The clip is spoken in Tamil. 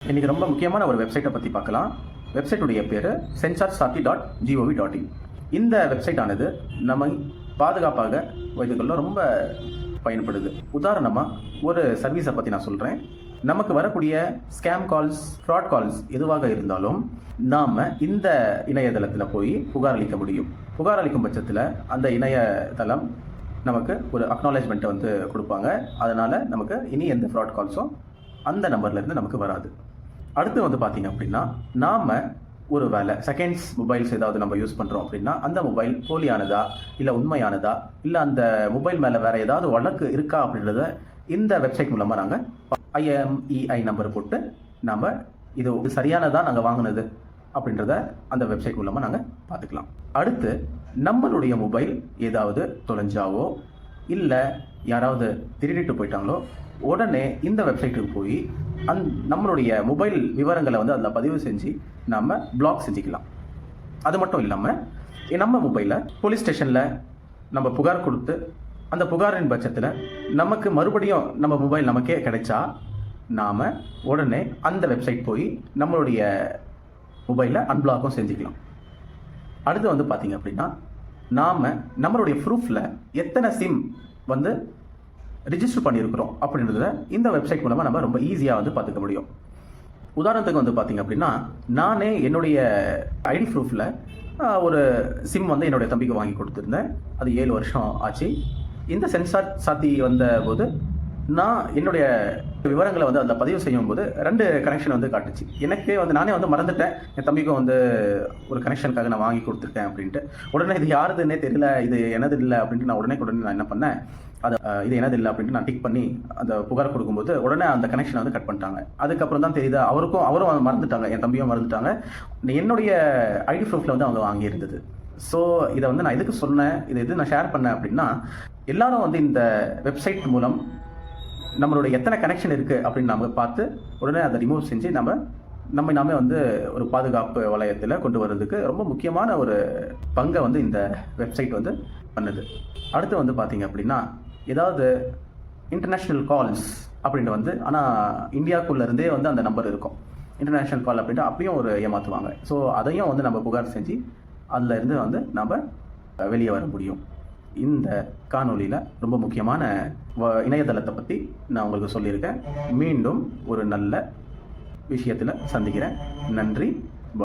இன்றைக்கி ரொம்ப முக்கியமான ஒரு வெப்சைட்டை பற்றி பார்க்கலாம். வெப்சைட்டுடைய பேர் sensorsathi.gov.in. இந்த வெப்சைட் ஆனது நம்மை பாதுகாப்பாக வைத்துக்கொள்ள ரொம்ப பயன்படுது. உதாரணமாக ஒரு சர்வீஸை பற்றி நான் சொல்கிறேன். நமக்கு வரக்கூடிய ஸ்கேம் கால்ஸ், ஃப்ராட் கால்ஸ் எதுவாக இருந்தாலும் நாம் இந்த இணையதளத்தில் போய் புகார் அளிக்க முடியும். புகார் அளிக்கும் பட்சத்தில் அந்த இணையதளம் நமக்கு ஒரு அக்னாலேஜ்மெண்ட்டை வந்து கொடுப்பாங்க. அதனால் நமக்கு இனி எந்த ஃப்ராட் கால்ஸும் அந்த நம்பர்லேருந்து நமக்கு வராது. அடுத்து வந்து பார்த்திங்க அப்படின்னா, நாம் ஒரு வேலை செகண்ட்ஸ் மொபைல்ஸ் ஏதாவது நம்ம யூஸ் பண்ணுறோம் அப்படின்னா அந்த மொபைல் போலியானதா இல்லை உண்மையானதா இல்லை அந்த மொபைல் மேலே வேறு ஏதாவது வழக்கு இருக்கா அப்படின்றத இந்த வெப்சைட் மூலமாக நாங்கள் IMEI நம்பர் போட்டு நாம் இது சரியானதா நாங்கள் வாங்கினது அப்படின்றத அந்த வெப்சைட் மூலமாக நாங்கள் பார்த்துக்கலாம். அடுத்து நம்மளுடைய மொபைல் ஏதாவது தொலைஞ்சாவோ இல்லை யாராவது திருடிட்டு போயிட்டாங்களோ உடனே இந்த வெப்சைட்டுக்கு போய் நம்மளுடைய மொபைல் விவரங்களை வந்து அதில் பதிவு செஞ்சு நாம் பிளாக் செஞ்சுக்கலாம். அது மட்டும் இல்லாமல் நம்ம மொபைலை போலீஸ் ஸ்டேஷனில் நம்ம புகார் கொடுத்து அந்த புகாரின் பட்சத்தில் நமக்கு மறுபடியும் நம்ம மொபைல் நமக்கே கிடைச்சா நாம் உடனே அந்த வெப்சைட் போய் நம்மளுடைய மொபைலில் அன்பிளாக்கும் செஞ்சுக்கலாம். அடுத்து வந்து பார்த்திங்க அப்படின்னா, நாம் நம்மளுடைய ப்ரூஃபில் எத்தனை சிம் வந்து ரிஜிஸ்டர் பண்ணியிருக்கிறோம் அப்படின்றத இந்த வெப்சைட் மூலமாக நம்ம ரொம்ப ஈஸியாக வந்து பார்த்துக்க முடியும். உதாரணத்துக்கு வந்து பார்த்திங்க அப்படின்னா, நானே என்னுடைய ஐடி ப்ரூஃபில் ஒரு சிம் வந்து என்னுடைய தம்பிக்கு வாங்கி கொடுத்துருந்தேன். அது 7 வருஷம் ஆச்சு. இந்த சென்சார் சாத்தி வந்த போது நான் என்னுடைய விவரங்களை வந்து அதில் பதிவு செய்யும் போது 2 கனெக்ஷன் வந்து காட்டுச்சு. எனக்கே வந்து நானே வந்து மறந்துட்டேன், என் தம்பிக்கும் வந்து ஒரு கனெக்ஷனுக்காக நான் வாங்கி கொடுத்துருக்கேன் அப்படின்ட்டு. உடனே இது யாருதுன்னே தெரியல, இது எனது இல்லை அப்படின்ட்டு நான் உடனே நான் என்ன பண்ணேன், அது இது எனது இல்லை அப்படின்ட்டு நான் டிக் பண்ணி அந்த புகார் கொடுக்கும்போது உடனே அந்த கனெக்ஷனை வந்து கட் பண்ணிட்டாங்க. அதுக்கப்புறம் தான் தெரியுது அவரும் மறந்துட்டாங்க, என் தம்பியும் மறந்துட்டாங்க, என்னுடைய ஐடி ப்ரூஃபில் வந்து அவங்க வாங்கியிருந்தது. ஸோ இதை வந்து நான் எதுக்கு சொன்னேன், இது நான் ஷேர் பண்ணேன் அப்படின்னா, எல்லாரும் வந்து இந்த வெப்சைட் மூலம் நம்மளுடைய எத்தனை கனெக்ஷன் இருக்குது அப்படின்னு நம்ம பார்த்து உடனே அதை ரிமூவ் செஞ்சு நாமே வந்து ஒரு பாதுகாப்பு வளையத்தில் கொண்டு வர்றதுக்கு ரொம்ப முக்கியமான ஒரு பங்கை வந்து இந்த வெப்சைட் வந்து பண்ணுது. அடுத்து வந்து பார்த்திங்க அப்படின்னா, ஏதாவது இன்டர்நேஷ்னல் கால்ஸ் அப்படின்ட்டு வந்து ஆனால் இந்தியாவுக்குள்ளேருந்தே வந்து அந்த நம்பர் இருக்கும். இன்டர்நேஷ்னல் கால் அப்படின்ட்டு அப்பயும் ஒரு ஏமாற்றுவாங்க. ஸோ அதையும் வந்து நம்ம புகார் செஞ்சு அதில் இருந்து வந்து நம்ம வெளியே வர முடியும். இந்த காணொலியில் ரொம்ப முக்கியமான இணையதளத்தை பற்றி நான் உங்களுக்கு சொல்லியிருக்கேன். மீண்டும் ஒரு நல்ல விஷயத்தில் சந்திக்கிறேன். நன்றி.